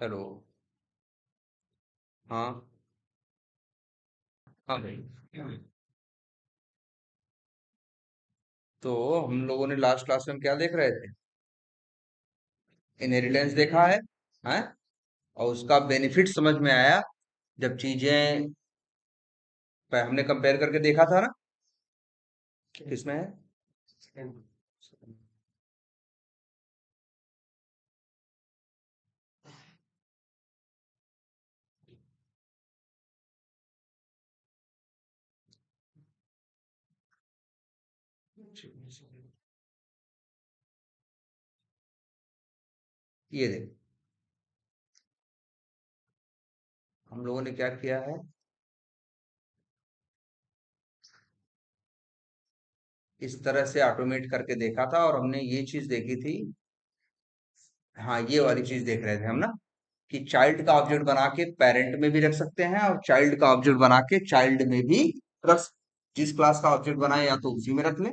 Hello. हाँ। हाँ भाई। तो हम लोगों ने लास्ट क्लास में क्या देख रहे थे? इनहेरिटेंस देखा है। हैं? और उसका बेनिफिट समझ में आया जब चीजें हमने कंपेयर करके देखा था ना। किसमें है? ये देख, हम लोगों ने क्या किया है, इस तरह से ऑटोमेट करके देखा था और हमने ये चीज देखी थी। हाँ, ये वाली चीज देख रहे थे हम ना, कि चाइल्ड का ऑब्जेक्ट बना के पेरेंट में भी रख सकते हैं और चाइल्ड का ऑब्जेक्ट बना के चाइल्ड में भी रख जिस क्लास का ऑब्जेक्ट बनाए या तो उसी में रख ले,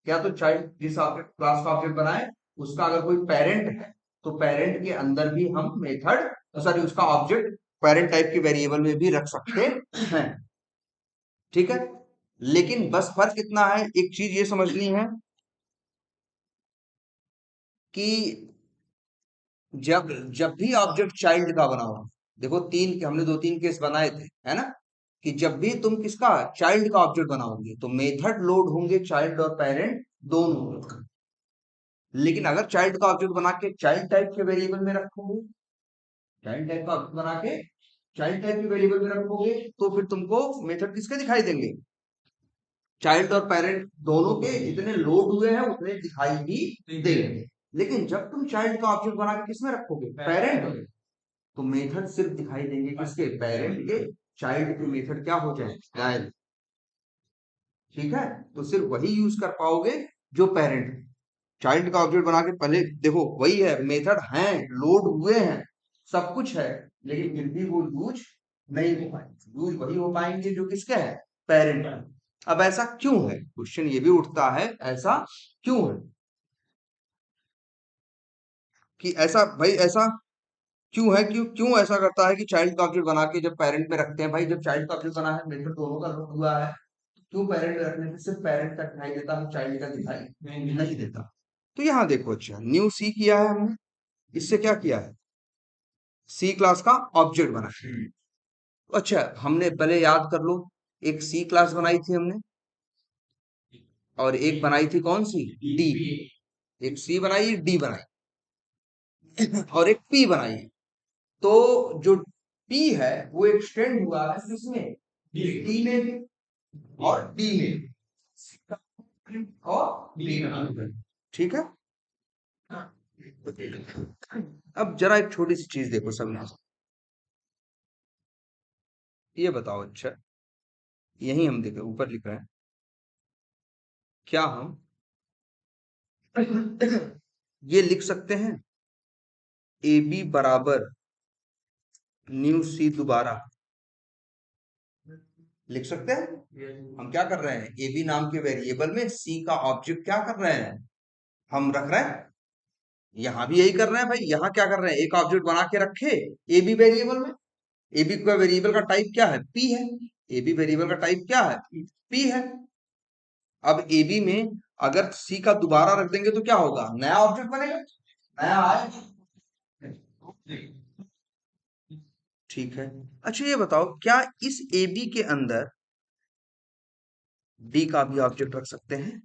या तो चाइल्ड जिस ऑब्जेक्ट क्लास का ऑब्जेक्ट बनाए उसका अगर कोई पेरेंट है तो पेरेंट के अंदर भी हम मेथड, सॉरी, उसका ऑब्जेक्ट पेरेंट टाइप के वेरिएबल में भी रख सकते हैं। ठीक है। लेकिन बस फर्क इतना है, एक चीज ये समझनी है कि जब जब भी ऑब्जेक्ट चाइल्ड का बना हुआ, देखो तीन हमने दो तीन केस बनाए थे, है ना, कि जब भी तुम किसका चाइल्ड का ऑब्जेक्ट बनाओगे तो मेथड लोड होंगे चाइल्ड और पेरेंट दोनों। लेकिन अगर चाइल्ड का ऑब्जेक्ट बना के चाइल्ड टाइप के वेरिएबल में रखोगे, चाइल्ड टाइप का ऑब्जेक्ट बना के चाइल्ड टाइप के वेरिएबल में रखोगे तो फिर तुमको मेथड किसके दिखाई देंगे? चाइल्ड और पेरेंट दोनों के जितने लोड हुए हैं उतने दिखाई भी देंगे। लेकिन जब तुम चाइल्ड का ऑब्जेक्ट बना के किसमें रखोगे? पेरेंट में। तो मेथड सिर्फ दिखाई देंगे किसके? पेरेंट के। चाइल्ड के मेथड क्या हो जाए? गायब। ठीक है। तो सिर्फ वही यूज कर पाओगे जो पेरेंट। चाइल्ड का ऑब्जेक्ट बना के पहले देखो, वही है, मेथड हैं, लोड हुए हैं, सब कुछ है, लेकिन फिर भी वो यूज नहीं हो पाएंगे। यूज वही हो पाएंगे जो किसके है? पेरेंट है। अब ऐसा क्यों है? क्वेश्चन ये भी उठता है, ऐसा क्यों है कि ऐसा, भाई ऐसा क्यों है? क्यों क्यों ऐसा करता है कि चाइल्ड का ऑब्जेक्ट बना के जब पेरेंट में रखते हैं? भाई जब चाइल्ड का ऑब्जेक्ट बना है, मेथड दोनों का लोड हुआ है, क्यों पेरेंट में रखने से सिर्फ पेरेंट का दिखाई देता है, चाइल्ड का दिखाई नहीं देता? तो यहाँ देखो, अच्छा न्यू सी किया है हमने, इससे क्या किया है? सी क्लास का ऑब्जेक्ट बना है। अच्छा, हमने पहले याद कर लो, एक सी क्लास बनाई थी हमने और एक बनाई थी कौन सी? डी। एक सी बनाई, डी बनाई और एक पी बनाई। तो जो पी है वो एक्सटेंड हुआ है किसमें? डी में भी और डी में भी और डी में भी। ठीक है। अब जरा एक छोटी सी चीज देखो समझो, ये बताओ, अच्छा यही हम देखे ऊपर लिख रहे हैं, क्या हम ये लिख सकते हैं ए बी बराबर न्यू सी दोबारा? लिख सकते हैं। हम क्या कर रहे हैं, ए बी नाम के वेरिएबल में सी का ऑब्जेक्ट क्या कर रहे हैं, हम रख रहे हैं। यहाँ भी यही कर रहे हैं भाई, यहाँ क्या कर रहे हैं, एक ऑब्जेक्ट बना के रखे ए बी वेरिएबल में। ए बी का वेरिएबल का टाइप क्या है? पी है। ए बी वेरिएबल का टाइप क्या है? पी है। अब ए बी में अगर सी का दोबारा रख देंगे तो क्या होगा? नया ऑब्जेक्ट बनेगा, नया आएगा। ठीक है। अच्छा ये बताओ, क्या इस ए बी के अंदर डी का भी ऑब्जेक्ट रख सकते हैं?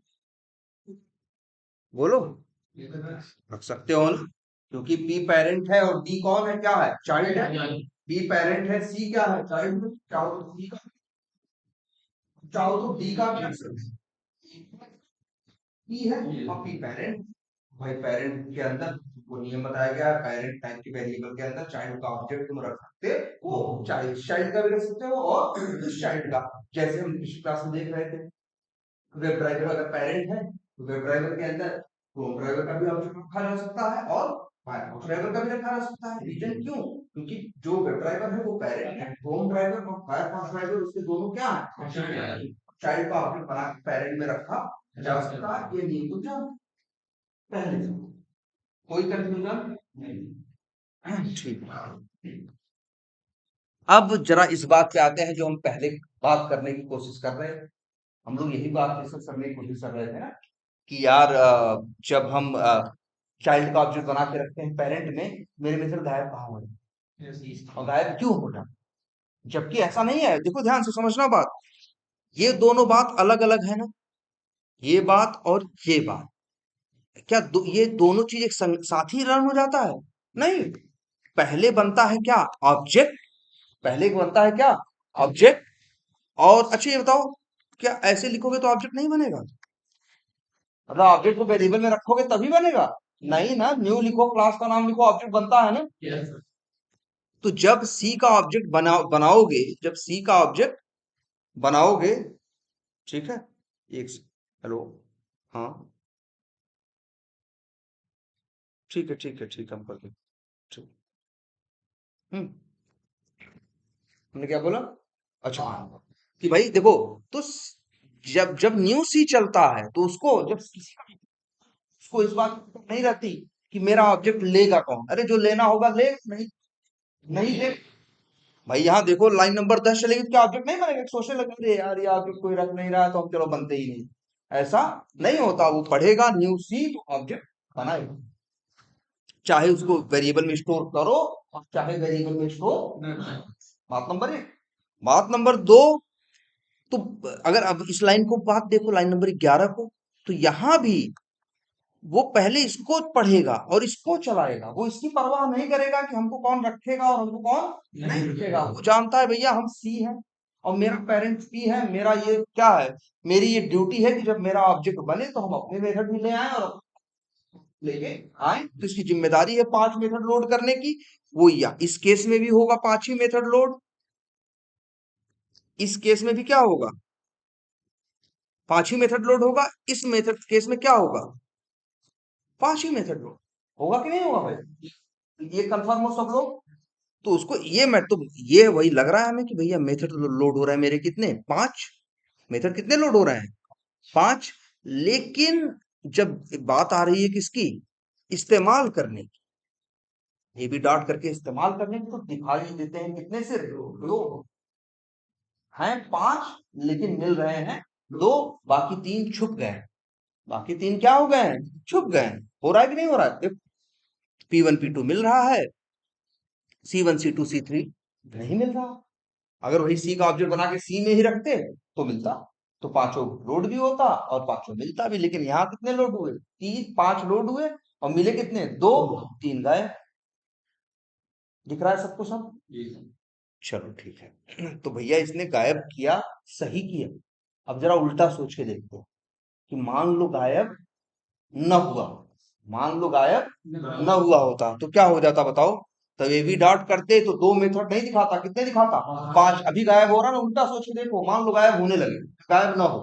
बोलो। रख सकते हो ना, क्योंकि पी पेरेंट है और डी कौन है, क्या है? चाइल्ड है। पी पेरेंट है, सी क्या है? चाइल्ड है। चाहो तो सी का, चाहो तो डी का भी रख सकते हैं। पी है और पी पेरेंट। भाई पेरेंट के अंदर वो नियम बताया गया है, पेरेंट टाइप के वेरिएबल के अंदर चाइल्ड का ऑब्जेक्ट तुम रख सकते हो, चाइल्ड चाइल्ड का भी रख सकते हो और उस चाइल्ड का, जैसे हम पिछली क्लास में देख रहे थे, वेब ड्राइवर अगर पेरेंट है तो वेब ड्राइवर के अंदर क्रोम ड्राइवर का भी ऑब्जेक्ट रखा जा सकता है और फायरफॉक्स ड्राइवर का भी रखा जा सकता है। रीजन क्यों? क्योंकि जो वेब ड्राइवर है वो पेरेंट है, क्रोम ड्राइवर और फायरफॉक्स ड्राइवर उसके दोनों क्या है? चाइल्ड का ऑब्जेक्ट बना के पेरेंट में रखा जा सकता है। ये नियम तो जान पहले से, कोई कंफ्यूजन नहीं। ठीक है। अब जरा इस बात पे आते हैं जो हम पहले बात करने की कोशिश कर रहे थे। हम लोग यही बात डिस्कस करने की कोशिश कर रहे थे ना कि यार जब हम चाइल्ड का ऑब्जेक्ट बना के रखते हैं पेरेंट में, मेरे मेथड गायब कहाँ हो रहे और गायब क्यों हो रहा, जबकि ऐसा नहीं है। देखो ध्यान से समझना बात, ये दोनों बात अलग अलग है ना, ये बात और ये बात। क्या ये दोनों चीज एक साथ ही रन हो जाता है? नहीं। पहले बनता है क्या? ऑब्जेक्ट। पहले बनता है क्या? ऑब्जेक्ट। और अच्छा ये बताओ, क्या ऐसे लिखोगे तो ऑब्जेक्ट नहीं बनेगा? मतलब ऑब्जेक्ट को वेरिएबल में रखोगे तभी बनेगा? नहीं ना, न्यू लिखो, क्लास का नाम लिखो, ऑब्जेक्ट बनता है ना। तो जब सी का ऑब्जेक्ट बनाओगे, जब सी का ऑब्जेक्ट बनाओगे, ठीक है, हेलो, हाँ, ठीक है ठीक है ठीक है, हम कर देंगे। ठीक। हम्म। हमने क्या बोला? अच्छा हाँ, कि भाई देखो, तो जब जब न्यू सी चलता है तो उसको जब किसी का उसको इस बात की फिक्र नहीं रहती कि मेरा ऑब्जेक्ट लेगा कौन। अरे जो लेना होगा ले, नहीं नहीं ले। भाई यहाँ देखो लाइन नंबर 10 चलेगी तो क्या ऑब्जेक्ट नहीं बनेगा? सोचने लगे अरे यार ये ऑब्जेक्ट कोई रख नहीं रहा है तो हम चलो बनते ही नहीं। ऐसा नहीं होता, वो पढ़ेगा न्यू सी तो ऑब्जेक्ट बनाएगा, चाहे उसको वेरिएबल में स्टोर करो और चाहे वेरिएबल में स्टोर। बात नंबर एक। बात नंबर दो, तो अगर अब इस लाइन को बात देखो, लाइन नंबर 11 को, तो यहां भी वो पहले इसको पढ़ेगा और इसको चलाएगा। वो इसकी परवाह नहीं करेगा कि हमको कौन रखेगा और हमको कौन नहीं रखेगा। वो जानता है भैया हम सी हैं और मेरा पेरेंट पी है, मेरा ये क्या है, मेरी ये ड्यूटी है कि जब मेरा ऑब्जेक्ट बने तो हम अपने मेथड भी ले आए और लेके आए। तो इसकी जिम्मेदारी है 5 मेथड लोड करने की। वो या इस केस में भी होगा 5 ही मेथड लोड, इस केस में भी क्या होगा? 5 ही मेथड लोड होगा। इस मेथड केस में क्या होगा? 5 ही मेथड लोड होगा कि नहीं होगा भाई? ये कंफर्म हो सब लोग? तो उसको ये मैं तो ये वही लग रहा है हमें कि भैया मेथड लोड हो रहा है मेरे कितने, 5 मेथड कितने लोड हो रहे हैं, 5। लेकिन जब बात आ रही है किसकी, इस्तेमाल करने की, ये भी डॉट करके इस्तेमाल करने की, तो दिखाई देते हैं कितने से, दो हैं, 5 लेकिन मिल रहे हैं दो, बाकी 3 छुप गए हैं। बाकी 3 क्या हो गए हैं? छुप गए हैं। हो रहा है कि नहीं हो रहा है? P1 P2 मिल रहा है, C1 C2 C3 नहीं मिल रहा। अगर वही सी का ऑब्जेक्ट बना के सी में ही रखते तो मिलता, तो पांचों लोड भी होता और पांचों मिलता भी। लेकिन यहाँ कितने लोड हुए? 5 लोड हुए और मिले कितने? 2, 3 गए। दिख रहा है सबको सब? चलो ठीक है। तो भैया इसने गायब किया, सही किया। अब जरा उल्टा सोच के देखते हैं कि मान लो गायब न हुआ, मान लो गायब न हुआ होता तो क्या हो जाता बताओ? तब ये भी डॉट करते तो 2 मेथड नहीं दिखाता, कितने दिखाता? 5। अभी गायब हो रहा ना, उल्टा सोच के देखो, मान लो गायब होने लगे, गायब ना हो,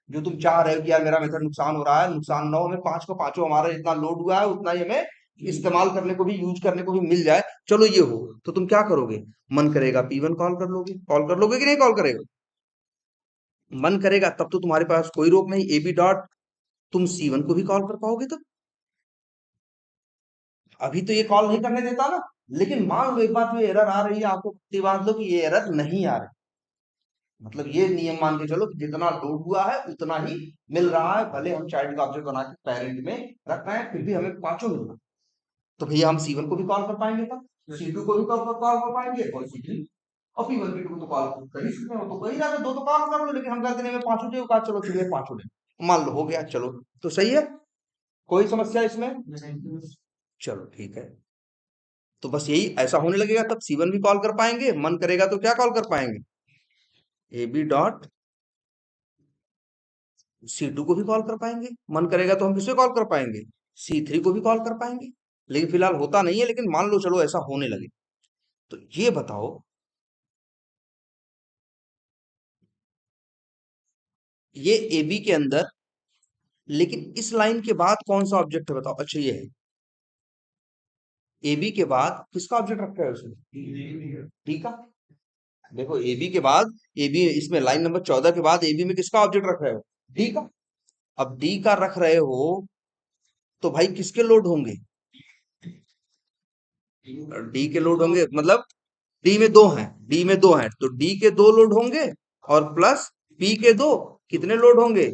जो तुम चाह रहे हो कि यार मेरा मेथड नुकसान हो रहा है, नुकसान ना हो, हमें 5 को पांचों हमारा जितना लोड हुआ है उतना ही हमें इस्तेमाल करने को भी, यूज करने को भी मिल जाए, चलो ये हो, तो तुम क्या करोगे? मन करेगा P1 कॉल कर लोगे, कॉल कर लोगे कि नहीं कॉल करेगा? मन करेगा तब तो तुम्हारे पास कोई रोक नहीं, ए बी डॉट, तुम C1 को भी कॉल कर पाओगे तब। अभी तो ये कॉल नहीं करने देता ना। लेकिन मान लो एक बार जो एरर आ रही है, आपको पट्टी बांध लो कि ये एरर नहीं आ रही, मतलब ये नियम मान के चलो कि जितना लोड हुआ है उतना ही मिल रहा है, भले हम चाइल्ड का ऑब्जेक्ट बना के पेरेंट में रख रहे हैं फिर भी हमें पांचों मिल रहा है। तो भैया हम C1 को भी कॉल कर पाएंगे, तब C2 को भी कॉल कर पाएंगे और C3 और P1 P2 को तो कॉल कर ही सकते हो, तो कहीं ना दो तो कॉल कर लो, लेकिन हम कहते हैं पांचों चाहिए, कहा चलो चलिए पांचों ले, मान लो हो गया, चलो तो सही है, कोई समस्या इसमें? चलो ठीक है। तो बस यही ऐसा होने लगेगा तब C1 भी कॉल कर पाएंगे, मन करेगा तो क्या कॉल कर पाएंगे? ए बी डॉट C2 को भी कॉल कर पाएंगे, मन करेगा तो हम किसे कॉल कर पाएंगे? C3 को भी कॉल कर पाएंगे। लेकिन फिलहाल होता नहीं है, लेकिन मान लो चलो ऐसा होने लगे, तो ये बताओ, ये ए बी के अंदर, लेकिन इस लाइन के बाद कौन सा ऑब्जेक्ट है बताओ? अच्छा ये है, ए बी के बाद किसका ऑब्जेक्ट रखा है उसने? डी का। देखो ए बी के बाद, ए बी इसमें लाइन नंबर 14 के बाद ए बी में किसका ऑब्जेक्ट रख रहे हो? डी का। अब डी का रख रहे हो तो भाई किसके लोड होंगे? डी के लोड होंगे मतलब डी में दो हैं तो डी के दो लोड होंगे और प्लस पी के दो कितने लोड होंगे?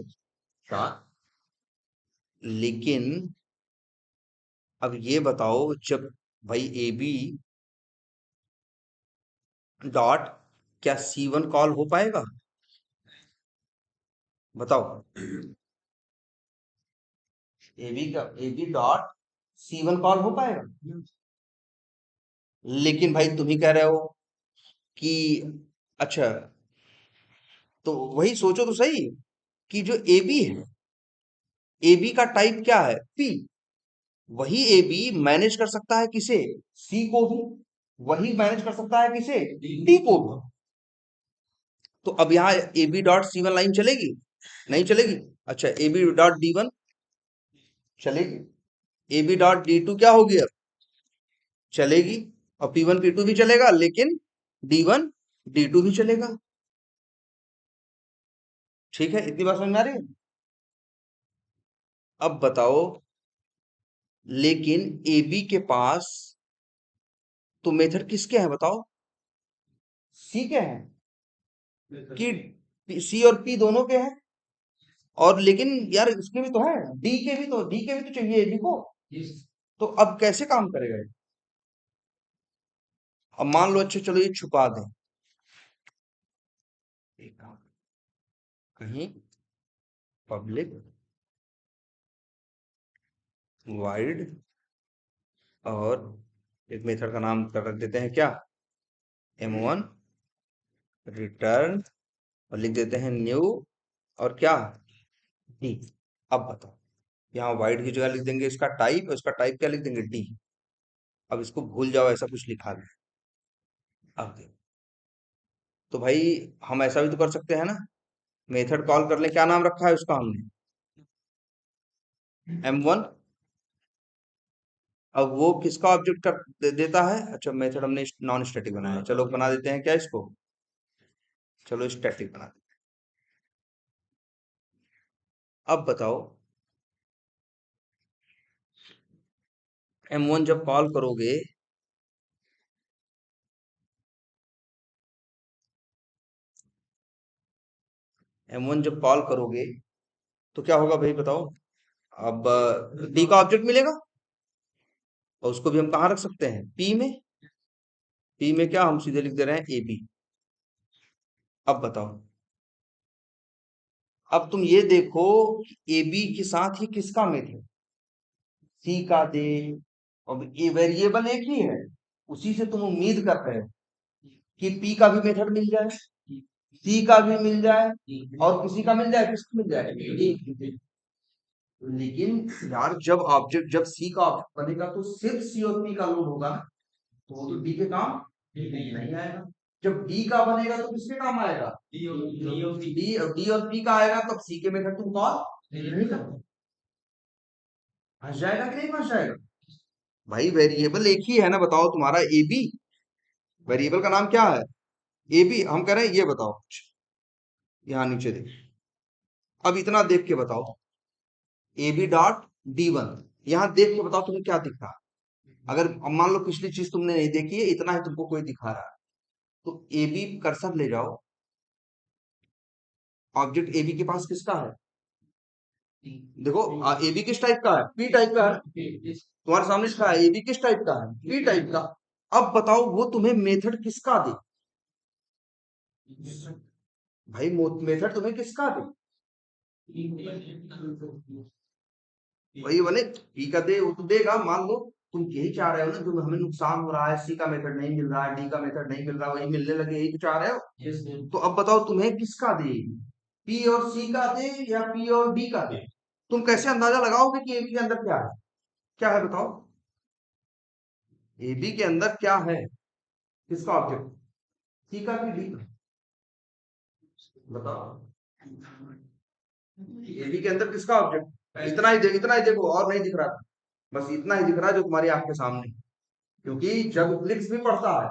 चार। लेकिन अब ये बताओ जब भाई ए बी डॉट क्या सी वन कॉल हो पाएगा? बताओ। A B dot C one call हो पाएगा? लेकिन भाई तुम ही कह रहे हो कि अच्छा, तो वही सोचो तो सही कि जो ए बी है, ए बी का टाइप क्या है? पी। वही ए बी मैनेज कर सकता है किसे? सी को भी। वही मैनेज कर सकता है किसे? डी को भी। तो अब यहाँ A B dot C one line चलेगी? नहीं चलेगी। अच्छा, A B dot D one चलेगी। A B dot D two क्या होगी अब? चलेगी। और पी वन पी टू भी चलेगा, लेकिन डी वन डी टू भी चलेगा। ठीक है, इतनी बात समझ में आ रही है? अब बताओ, लेकिन ए बी के पास तो मेथड किसके हैं बताओ? सी के हैं कि सी और पी दोनों के हैं? और लेकिन यार इसके भी तो है, डी के भी तो चाहिए एबी को। तो अब कैसे काम करेगा ये? अब मान लो, अच्छा चलो ये छुपा दें। एक काम, कहीं पब्लिक वाइड और एक मेथड का नाम कर रख देते हैं क्या? M1 रिटर्न, और लिख देते हैं न्यू, और क्या? डी। अब बताओ, यहाँ वाइड की जगह लिख देंगे इसका टाइप, और इसका टाइप क्या लिख देंगे? डी। अब इसको भूल जाओ ऐसा कुछ लिखा है। अब देखो, तो भाई हम ऐसा भी तो कर सकते हैं ना, मेथड कॉल कर ले, क्या नाम रखा है उसका हमने? M1। अब वो किसका ऑब्जेक्ट देता है? अच्छा, मेथड हमने नॉन स्टैटिक बनाया है, चलो बना देते हैं क्या इसको? चलो स्टैटिक बना देते हैं। अब बताओ, M1 जब कॉल करोगे, M1 जब कॉल करोगे तो क्या होगा भाई बताओ? अब डी का ऑब्जेक्ट मिलेगा, और उसको भी हम कहाँ रख सकते हैं? पी में। पी में क्या, हम सीधे लिख दे रहे हैं ए बी। अब बताओ, अब तुम ये देखो ए बी के साथ ही किसका मेथड? सी का दे। अब ये वेरिएबल एक ही है, उसी से तुम उम्मीद कर रहे हो कि पी का भी मेथड मिल जाए, सी का भी मिल जाए, और किसी का मिल जाए, किसका मिल जाए? डी। लेकिन यार जब सी का ऑब्जेक्ट बनेगा तो सिर्फ सी और पी का लोड होगा ना, तो वो तो डी के काम नहीं आएगा। जब डी का बनेगा तो किसके काम आएगा? डी और पी का आएगा, तब सी के मेथड तुम कॉल नहीं कर। फंस जाएगा कि नहीं फंस जाएगा? भाई वेरिएबल एक ही है ना, बताओ तुम्हारा ए बी, वेरिएबल का नाम क्या है? A B. हम कह रहे हैं ये बताओ, यहाँ नीचे देख, अब इतना देख के बताओ, A B dot D one, यहाँ देख के बताओ तुम्हें क्या दिख रहा है? अगर अब मान लो पिछली चीज तुमने नहीं देखी है, इतना ही तुमको कोई दिखा रहा है, तो ए बी कर्सर ले जाओ, ऑब्जेक्ट ए बी के पास किसका है? देखो, ए बी किस टाइप का है? पी टाइप का है। तुम्हारे सामने लिखा है ए बी किस टाइप का है? पी टाइप का। अब बताओ वो तुम्हें मेथड किसका दे? भाई मेथड तुम्हें किसका दे? वही बने, पी का दे, वो तो देगा। मान लो तुम यही चाह रहे हो ना, जो हमें नुकसान हो रहा है, सी का मेथड नहीं मिल रहा है, डी का मेथड नहीं मिल रहा, वही मिलने लगे, यही तो चाह रहे हो। तो अब बताओ तुम्हें किसका दे? पी और सी का दे या पी और डी का दे? तुम कैसे अंदाजा लगाओगे कि एबी के अंदर क्या है? क्या है बताओ? एबी के अंदर क्या है? किसका ऑब्जेक्ट? सी का कि डी का? बताओ, एबी के अंदर किसका ऑब्जेक्ट? इतना ही देखो, और नहीं दिख रहा, बस इतना ही दिख रहा है जो तुम्हारी आंख के सामने। क्योंकि जब इक्लिप्स भी पढ़ता है,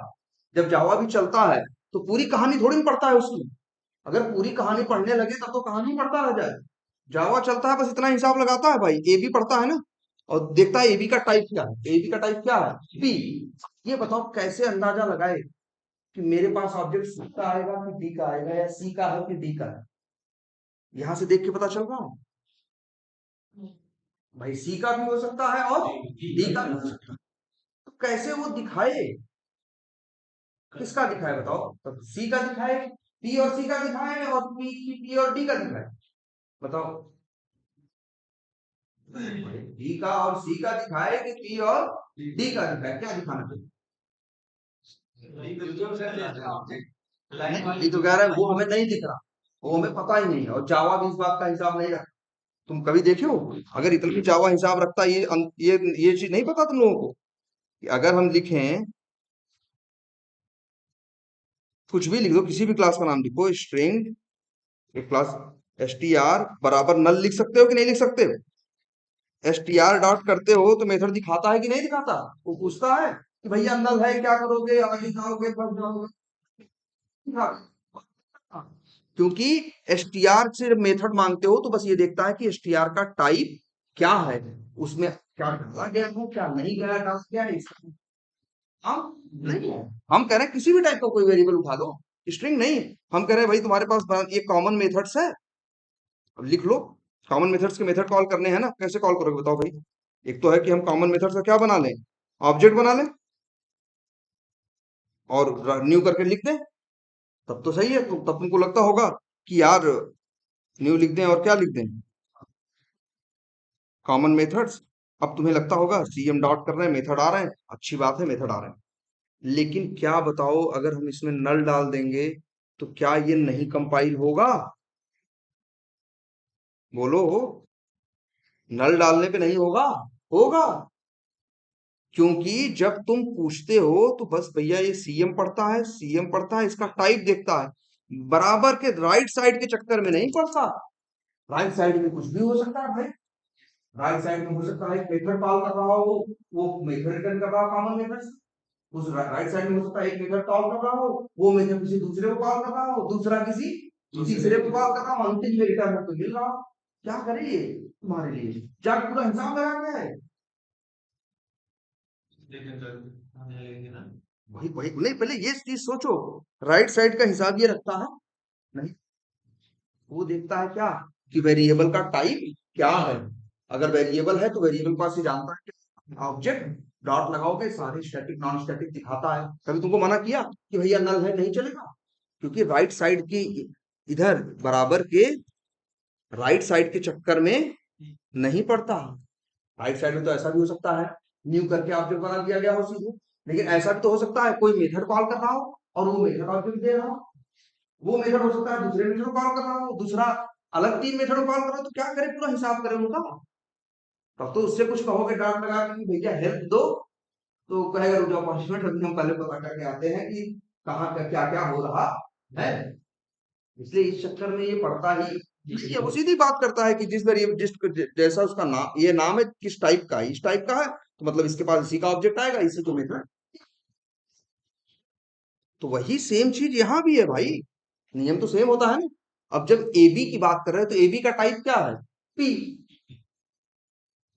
जब जावा भी चलता है, तो पूरी कहानी थोड़ी ना पढ़ता है उसकी। अगर पूरी कहानी पढ़ने लगे तब तो कहानी पढ़ता रह जाए। जावा चलता है, बस इतना हिसाब लगाता है भाई, ए भी पढ़ता है ना, और देखता है एबी का टाइप क्या है, एबी का टाइप क्या है, पी। ये बताओ कैसे अंदाजा लगाए कि मेरे पास ऑब्जेक्ट सी का आएगा कि डी का आएगा, या सी का है कि डी का है? यहां से देख के पता चल रहा है भाई, सी का भी हो सकता है और डी का भी हो सकता है। तो कैसे वो दिखाए, किसका दिखाए बताओ, तो सी का दिखाए, पी और सी का दिखाए, और पी और डी का दिखाए, बताओ। डी का और सी का दिखाए कि पी और डी का दिखाए, क्या दिखाना चाहिए? नहीं, ये तो कह रहा है वो हमें नहीं दिख रहा, वो हमें पता ही नहीं है, और जावा भी इस बात का हिसाब नहीं रखता। तुम कभी देखे हो अगर इतना जावा हिसाब रखता, ये चीज नहीं पता तुम लोगों को कि अगर हम लिखें, कुछ भी लिख दो, किसी भी क्लास का नाम लिखो, स्ट्रिंग एक क्लास str बराबर नल, लिख सकते हो कि नहीं लिख सकते हो? str डॉट करते हो तो मेथड दिखाता है कि नहीं दिखाता? वो पूछता है कि भैया नल है, क्या करोगे, आगे जाओगे, बस जाओगे, दिखाता है। क्योंकि str से मेथड मांगते हो तो बस ये देखता है कि str का टाइप क्या है, उसमें क्या डाला गया है, क्या नहीं गया, डाला गया है, हम नहीं है। हम कह रहे हैं किसी भी टाइप का कोई वेरिएबल उठा दो, स्ट्रिंग नहीं। हम कह रहे हैं भाई तुम्हारे पास ये कॉमन मेथड्स है, अब लिख लो। कॉमन मेथड्स के मेथड कॉल करने हैं ना, कैसे कॉल करोगे बताओ भाई? एक तो है कि हम कॉमन मेथड्स का क्या बना लें, ऑब्जेक्ट बना लें और न्यू करके लिख दें, तब तो सही है। तो तब तुमको लगता होगा कि यार न्यू लिख दें और क्या लिख दें, कॉमन मेथड्स। अब तुम्हें लगता होगा सीएम डॉट कर रहे हैं, मेथड आ रहे हैं, अच्छी बात है, मेथड आ रहे हैं, लेकिन क्या बताओ अगर हम इसमें नल डाल देंगे तो क्या ये नहीं कंपाइल होगा? बोलो, नल डालने पे नहीं होगा? होगा। क्योंकि जब तुम पूछते हो तो बस भैया ये सीएम पढ़ता है, सीएम पढ़ता है, इसका टाइप देखता है, बराबर के राइट साइड के चक्कर में नहीं पढ़ता। राइट साइड में कुछ भी हो सकता है भाई, राइट साइड में हो सकता है मेथड कॉल कर रहा हो, वो मेथड रिटर्न कर रहा हो कॉमन मेथड से। उस राइट साइड में हो सकता है एक मेथड कॉल कर रहा हो, वो मेथड किसी दूसरे को कॉल कर रहा हो, दूसरा किसी तीसरे को कॉल कर रहा हो, अंतिम में रिटर्न तो मिल रहा हो। क्या करे ये तुम्हारे लिए, जाके पूरा हिसाब लगा के है। वही वही नहीं, पहले ये चीज सोचो, राइट साइड का हिसाब ये रखता है नहीं, वो देखता है क्या कि वेरिएबल का टाइप क्या है। अगर वेरिएबल है तो वेरिएबल पास ही जानता है कि ऑब्जेक्ट डॉट लगाओगे सारे स्टैटिक नॉन स्टैटिक दिखाता है। कभी तुमको मना किया कि भैया नल है नहीं चलेगा? क्योंकि राइट साइड की इधर बराबर के राइट साइड के चक्कर में नहीं पड़ता। राइट साइड में तो ऐसा भी हो सकता है न्यू करके ऑब्जेक्ट बना दिया गया हो सीधे, लेकिन ऐसा भी तो हो सकता है कोई मेथड कॉल कर रहा हो और वो मेथड ऑब्जेक्ट दे रहा हो। वो मेथड हो सकता है दूसरे मेथड को कॉल कर रहा हो, दूसरा अलग तीन मेथड को कॉल कर रहा हो, तो क्या करे, पूरा हिसाब करे उनका। तब तो उससे कुछ कहोगे डांट लगा के कि भैया हेल्प दो, तो कहेगा रुक जाओ 5 मिनट, अभी हम पहले पता करके आते हैं कि कहाँ का क्या क्या हो रहा है। इसलिए इस चक्कर में ये पढ़ता ही, ये वो सीधी बात करता है कि जिस वेरिएबल जिस जैसा उसका नाम, ये नाम है किस टाइप का है, इस टाइप का है तो मतलब इसके पास इसी का ऑब्जेक्ट आएगा, इसी को मेथड। तो वही सेम चीज यहाँ भी है भाई, नियम तो सेम होता है ना। अब जब ए बी की बात कर रहे हैं तो ए बी का टाइप क्या है, पी।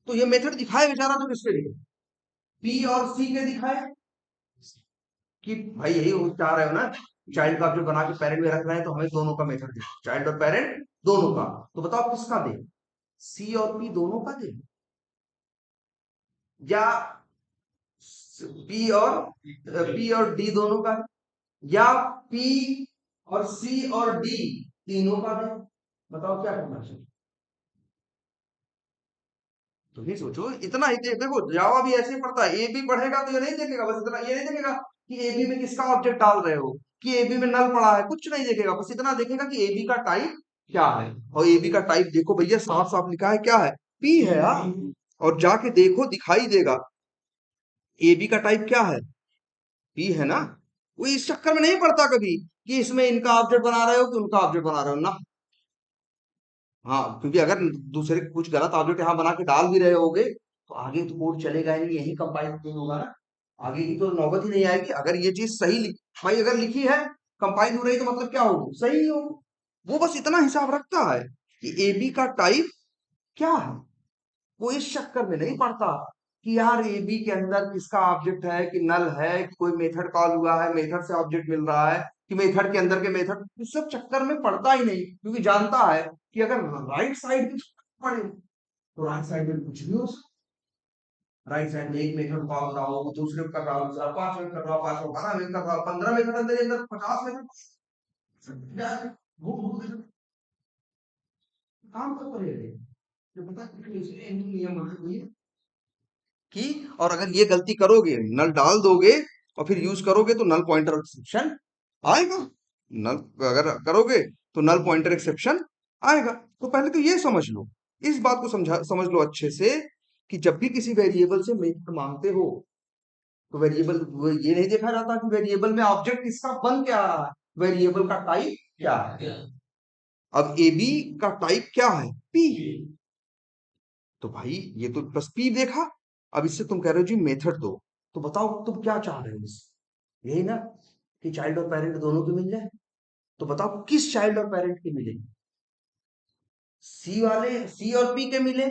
तो ये मेथड दिखाए बेचारा तो किसके लिए, पी और सी के दिखाए, कि भाई यही वो चाह रहे हो ना, चाइल्ड का ऑब्जेक्ट बना के पेरेंट में रख रहे हैं तो हमें दोनों का मेथड दे, चाइल्ड और पेरेंट दोनों का। तो बताओ किसका दे, सी और पी दोनों का दे, या पी और डी दोनों का, या पी और सी और डी तीनों का दे? बताओ क्या करना चाहिए? तुम ही सोचो, इतना ही देखो जावा भी ऐसे ही पढ़ता है, ए बी पढ़ेगा तो ये नहीं देखेगा, बस इतना ये नहीं देखेगा कि ए बी में किसका ऑब्जेक्ट डाल रहे हो, कि ए बी में नल पड़ा है, कुछ नहीं देखेगा, बस इतना देखेगा कि ए बी का टाइप क्या है। और ए बी का टाइप देखो भैया साफ साफ लिखा है क्या है, पी है यार। और जाके देखो दिखाई देगा ए बी का टाइप क्या है, पी है ना। वो इस चक्कर में नहीं पड़ता कभी कि इसमें इनका ऑब्जेक्ट बना रहे हो कि उनका ऑब्जेक्ट बना रहे हो ना। हाँ, क्योंकि अगर दूसरे कुछ गलत ऑब्जेक्ट यहाँ बना के डाल भी रहे होगे तो आगे तो कोड चलेगा ही नहीं, यही कंपाइल नहीं होगा ना, आगे की तो नौबत ही नहीं आएगी। अगर ये चीज सही भाई अगर लिखी है, कंपाइल हो रही तो मतलब क्या होगी, सही होगी। वो बस इतना हिसाब रखता है कि ए बी का टाइप क्या है, वो इस चक्कर में नहीं पड़ता कि यार ए बी के अंदर किसका ऑब्जेक्ट है, कि नल है, कि कोई मेथड कॉल हुआ है, मेथड से ऑब्जेक्ट मिल रहा है, कि मेथड के अंदर के मेथड, इस सब चक्कर में पड़ता ही नहीं, क्योंकि जानता है कि अगर राइट साइड भी पड़े तो राइट साइड में कुछ भी हो सकता है। राइट साइड में एक मेथड कॉल रहा हो, दूसरे कर रहा हो, दूसरा 5 मिनट कर रहा हो, 5 12 मिनट कर रहा हो, 15 मिनट अंदर 50 मिनट काम कर पड़ेगा। जो पता है नियम बना हुई है कि, और अगर ये गलती करोगे, नल डाल दोगे और फिर यूज करोगे तो नल पॉइंटर एक्सेप्शन आएगा। नल अगर करोगे तो नल पॉइंटर एक्सेप्शन आएगा। तो पहले तो ये समझ लो, इस बात को समझ लो अच्छे से, कि जब भी किसी वेरिएबल से मेथड मांगते हो तो वेरिएबल ये नहीं देखा जाता कि वेरिएबल में ऑब्जेक्ट किसका बन क्या रहा है, वेरिएबल का टाइप क्या है। अब ए बी का टाइप क्या है, पी। तो भाई ये तो बस पी देखा, अब इससे तुम कह रहे हो जी मेथड दो, तो बताओ तुम क्या चाह रहे हो इससे, यही ना कि चाइल्ड और पेरेंट दोनों के मिल जाए। तो बताओ किस चाइल्ड और पेरेंट के मिले, सी वाले, सी और पी के मिले,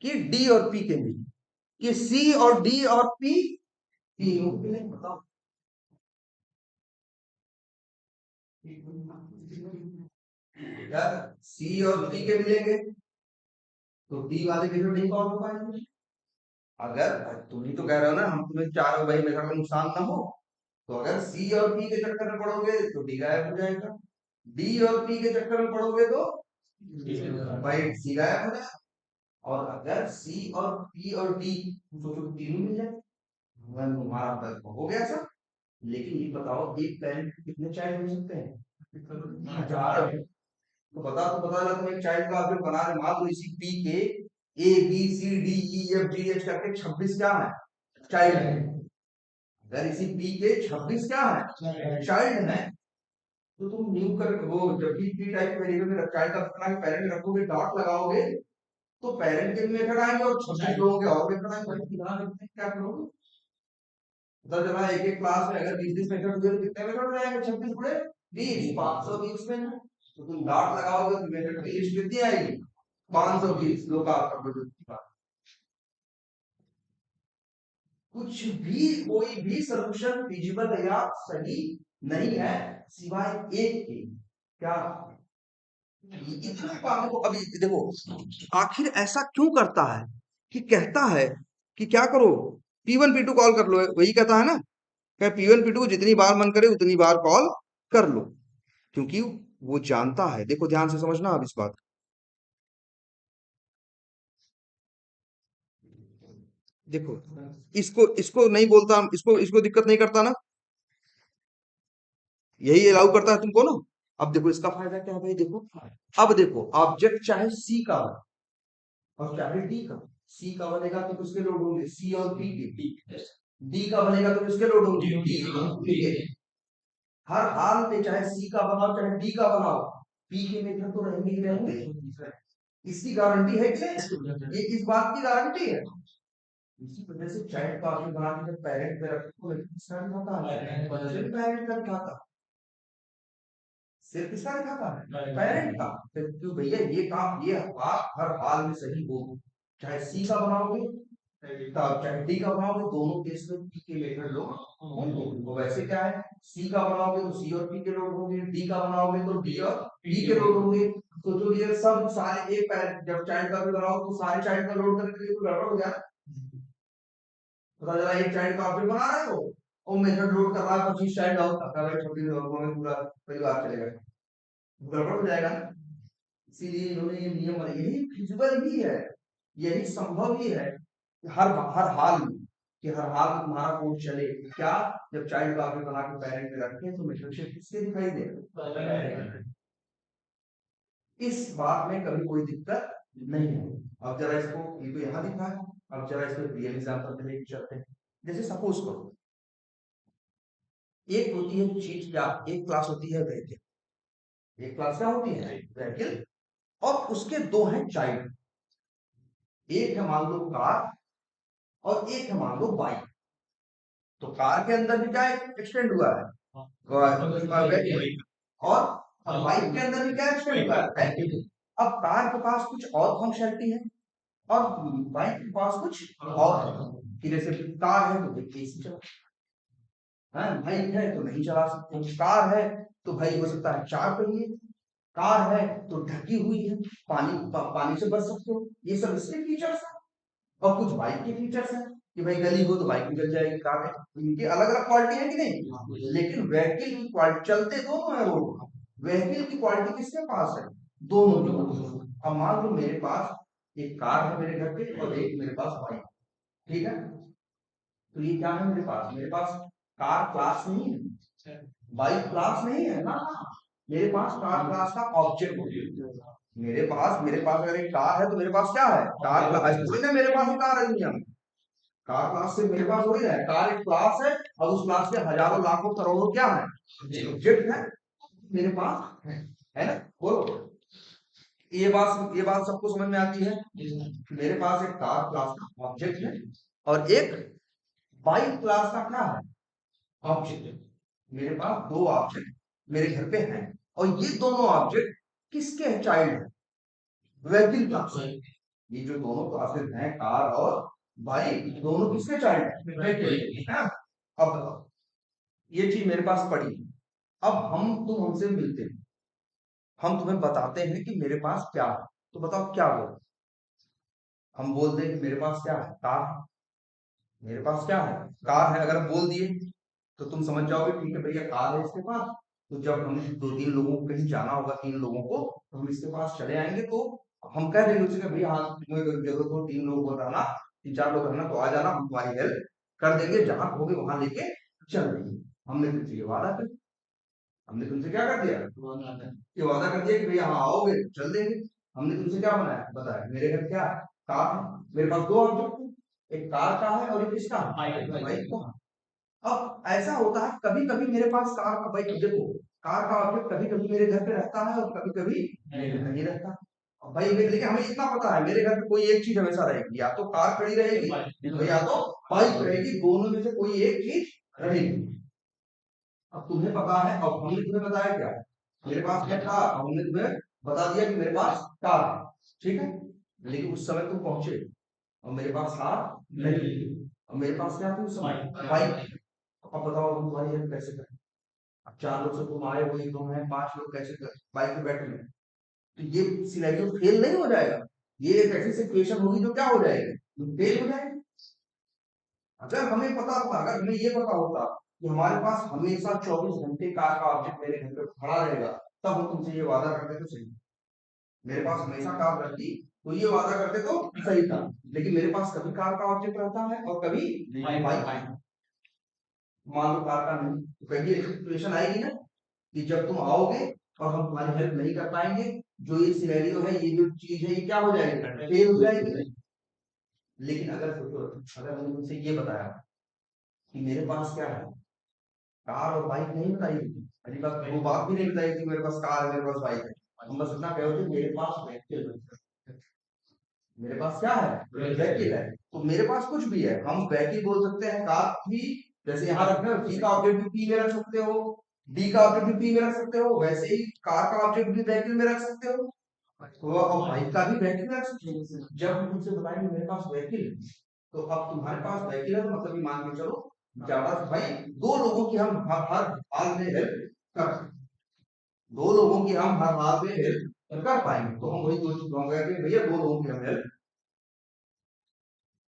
कि डी और पी के मिले, कि सी और डी और पी तीनों के मिले, बताओ। यार सी और पी के मिलेंगे तो डी वाले के नहीं कॉल हो पाएंगे। अगर तुम ही तो कह रहे हो ना हम तुम्हें चाह रहे हो भाई मेथड का नुकसान ना हो, तो अगर सी और पी के चक्कर में पड़ोगे तो डी गायब हो जाएगा, डी और पी के चक्कर में पड़ोगे तो भाई सी गायब हो जाएगा। और अगर सी और पी और डी सोचो तीनों मिल जाए, तुम्हारा तर्क हो गया सर। लेकिन ये बताओ एक पेरेंट के कितने चाइल्ड हो सकते हैं, 1000। तो पता लगा तुम एक चाइल्ड का ऑब्जेक्ट बना रहे, मान लो इसी पी के A B C D E F G H करके 26 क्या है, चाइल्ड है। अगर इसी पी के 26 क्या है, चाइल्ड है, तो तुम न्यू कर वो जब भी पी टाइप वेरिएबल में चाइल्ड का बना के पेरेंट रखोगे, डॉट लगाओगे, तो पेरेंट के मेथड आएंगे और 26 लोगों के और मेथड आएंगे, क्या करोगे। पता चला एक एक क्लास में अगर 20 मेथड हुए तो कितने मेथड हो जाएंगे, 26 गुणे 20, 520 में। तो तुम डॉट लगाओगे तो मेथड की लिस्ट कितनी आएगी, 520 लोग आपका। कुछ भी कोई भी सॉल्यूशन फिजिबल या सही नहीं है सिवाय एक के, क्या, इतना बातों को अभी देखो, आखिर ऐसा क्यों करता है कि कहता है कि क्या करो, P1 P2 कॉल कर लो, वही कहता है ना, क्या P1 P2 को जितनी बार मन करे उतनी बार कॉल कर लो, क्योंकि वो जानता है। देखो ध्यान से समझना अब इस बात, देखो इसको इसको नहीं बोलता, इसको इसको दिक्कत नहीं करता ना, यही अलाउ करता है तुमको ना। अब देखो इसका फायदा क्या है भाई, देखो अब देखो ऑब्जेक्ट चाहे सी का हो और चाहे डी का, सी का बनेगा तो किसके लोड होंगे, सी और पी के, डी का बनेगा तो किसके लोड होंगे, डी और पी के। हर हाल में चाहे सी का बनाओ चाहे डी का बनाओ, पी के मेथड तो रहेंगे ही रहेंगे। इसकी गारंटी है कि नहीं, ये इस बात की गारंटी है। इसी वजह से चाइल्ड का ऑब्जेक्ट बना के पेरेंट पे रखो, किसका दिखाता है, पेरेंट का दिखाता है, सिर्फ किसका दिखाता है, पेरेंट का। फिर क्यों भैया ये काम, ये बात हर हाल में सही होगी, चाहे सी का बनाओगे चाहे डी का बनाओगे, दोनों केस में पी के मेथड लोग होंगे। तो वैसे क्या है, सी का बनाओगे तो सी और पी के लोग होंगे, डी का बनाओगे तो डी और पी के लोग होंगे। तो जो ये सब सारे एक पैर जब चाइल्ड का भी बनाओ तो सारे चाइल्ड का लोड करने के लिए तो गड़बड़ हो गया। पता चला एक चाइल्ड का ऑब्जेक्ट बना रहे हो, वो मेथड लोड कर रहा है 25 चाइल्ड और तक का 26 लोगों में पूरा परिवार चलेगा, गड़बड़ हो जाएगा ना। इसीलिए इन्होंने ये नियम बनाए, यही फिजिबल ही है, यही संभव ही है कि हर हर हाल में, कि हर हाल में तुम्हारा कोड चले, क्या, जब चाइल्ड का ऑब्जेक्ट बना के पेरेंट में रखें तो मेथडशिप किसके दिखाई दे, इस बात में कभी कोई दिक्कत नहीं है। अब जरा इसको, ये तो यहाँ दिखा है, अब जरा इसको रियल एग्जांपल पे लेके चलते हैं। जैसे सपोज करो एक होती है चीज, क्या एक क्लास होती है व्हीकल, एक क्लास क्या होती है व्हीकल, और उसके दो हैं चाइल्ड, एक है मान लो कार और एक है मान लो बाइक। तो कार के अंदर भी क्या एक्सटेंड हुआ है, व्हीकल, और बाइक के अंदर भी क्या एक्सटेंड हुआ है व्हीकल। अब कार के पास कुछ और फंक्शनलिटी है, और बाइक के पास कुछ और है कि जैसे कार है तो भाई एसी चला, है बाइक है तो नहीं चला सकते, कार है तो भाई हो सकता है चार पहिए, कार है तो ढकी हुई है, पानी से बच सकते हो, ये सब इसके फीचर्स हैं। और कुछ बाइक के फीचर्स हैं कि भाई गली हो तो बाइक भी चल जाएगी, कार है, इनकी अलग अलग क्वालिटी है कि नहीं, लेकिन व्हीकल की क्वालिटी चलते दोनों है रोड, व्हीकल की क्वालिटी किसके पास है, दोनों के पास। अब मान लो मेरे पास एक कार है मेरे घर पे और एक मेरे पास बाइक, ठीक है, तो ये क्या है मेरे पास कार क्लास नहीं है, बाइक क्लास नहीं है ना, मेरे पास कार क्लास का ऑब्जेक्ट है। मेरे पास अगर एक कार है तो मेरे पास क्या है, कार क्लास थोड़ी ना मेरे पास ही कार है दुनिया में, कार क्लास से मेरे पास थोड़ी है, कार एक क्लास है और उस क्लास के हजारों लाखों करोड़ों क्या है, ऑब्जेक्ट है मेरे पास, है ना, बोलो, ये बात सबको समझ में आती है, मेरे पास एक कार क्लास का ऑब्जेक्ट है और एक बाइक क्लास का क्या है, ऑब्जेक्ट, मेरे पास दो ऑब्जेक्ट मेरे घर पे हैं और ये दोनों ऑब्जेक्ट किसके चाइल्ड है, व्हीकल क्लास, ये जो दोनों क्लासेस हैं कार और बाइक दोनों किसके चाइल्ड है, व्हीकल, है। अब बताओ, ये चीज मेरे पास पड़ी है, अब तुम हमसे मिलते हैं, हम तुम्हें बताते हैं कि मेरे पास क्या है, तो बताओ क्या बोलो, हम बोलते हैं कि मेरे पास क्या है, कार है, मेरे पास क्या है, कार है, अगर हम बोल दिए तो तुम समझ जाओगे ठीक है भैया कार है इसके पास, तो जब हमें दो तीन लोगों को कहीं जाना होगा, तीन लोगों को, तो हम इसके पास चले आएंगे, तो हम कह देंगे उसे कि भैया हाँ तुम्हें अगर जरूरत हो, तीन लोग हो रहना, तीन चार लोग रहना, तो आ जाना, हम तुम्हारी हेल्प कर देंगे, जहां कहोगे वहां लेके चल देंगे। हमने तुमसे ये वादा कर, हमने तुमसे क्या कर दिया, ये वादा कर दिया कि भैया हाँ आओगे चल देंगे। हमने तुमसे क्या बनाया बताया, मेरे घर क्या है, कार है, मेरे पास दो ऑब्जेक्ट है, एक कार का है और एक किसका है, बाइक का। अब ऐसा होता है कभी कभी मेरे पास कार का, बाइक देखो, कार का ऑब्जेक्ट कभी कभी मेरे घर पे रहता है और कभी कभी नहीं रहता। अब भाई लेकिन हमें इतना पता है मेरे घर पे कोई एक चीज हमेशा रहेगी, या तो कार खड़ी रहेगी तो या तो बाइक रहेगी, दोनों में से कोई एक चीज रहेगी। अब तुम्हें पता है, अब हमने तुम्हें बताया क्या, मेरे पास है कार, हमने तुम्हें बता दिया कि मेरे पास कार है, ठीक है, लेकिन उस समय तुम पहुंचे और मेरे पास कार नहीं, और मेरे पास क्या थी उस समय, बाइक। अब बताओ हम तुम्हारी हेल्प कैसे करें, अब चार लोग से तुम आए हो, एक दो हैं, पांच लोग कैसे कर बाइक पे बैठे हैं, तो ये सिनेरियो फेल नहीं हो जाएगा, ये एक ऐसी सिचुएशन होगी जो क्या हो जाएगी, फेल हो जाएगी। अगर हमें पता होता, अगर हमें ये पता होता कि हमारे पास हमेशा 24 घंटे कार का ऑब्जेक्ट मेरे घर पे खड़ा रहेगा, तब हम तुमसे ये वादा करते तो सही, मेरे पास हमेशा कार रहती तो ये वादा करते तो सही था, लेकिन मेरे पास कभी कार का ऑब्जेक्ट रहता है और कभी बाइक, मान लो कार का नहीं, तो कभी एक सिचुएशन आएगी ना कि जब तुम आओगे और हम तुम्हारी हेल्प नहीं कर पाएंगे, जो ये सिनेरियो है, ये जो चीज है, ये क्या हो जाएगी, फेल हो जाएगी। लेकिन अगर सोचो, अगर हमने तुमसे ये बताया कि मेरे पास क्या है, कार और बाइक नहीं बताई थी, पहली बात वो बात भी नहीं बताई थी मेरे पास कार है, मेरे पास बाइक है, हम बस इतना कहे होते मेरे पास व्हीकल है, मेरे पास क्या है, व्हीकल है, तो मेरे पास कुछ भी है, हम व्हीकल बोल सकते हैं, कार भी, जैसे यहाँ रखना डी का ऑब्जेक्ट भी पी में रख सकते हो, डी का ऑब्जेक्ट भी पी में रख सकते हो, वैसे ही कार का ऑब्जेक्ट भी व्हीकल में रख सकते हो, तो अब बाइक का भी व्हीकल में रख सकते हो। जब हम तुमसे बताएंगे मेरे पास व्हीकल है, तो अब तुम्हारे पास व्हीकल है तो मतलब ये मान के चलो ज्यादा भाई दो लोगों की हम हर हाल में हेल्प कर, दो लोगों की हम हर हाल में हेल्प कर पाएंगे, तो हम वही दो चीज कहूंगा कि भैया दो लोगों की हम हेल्प,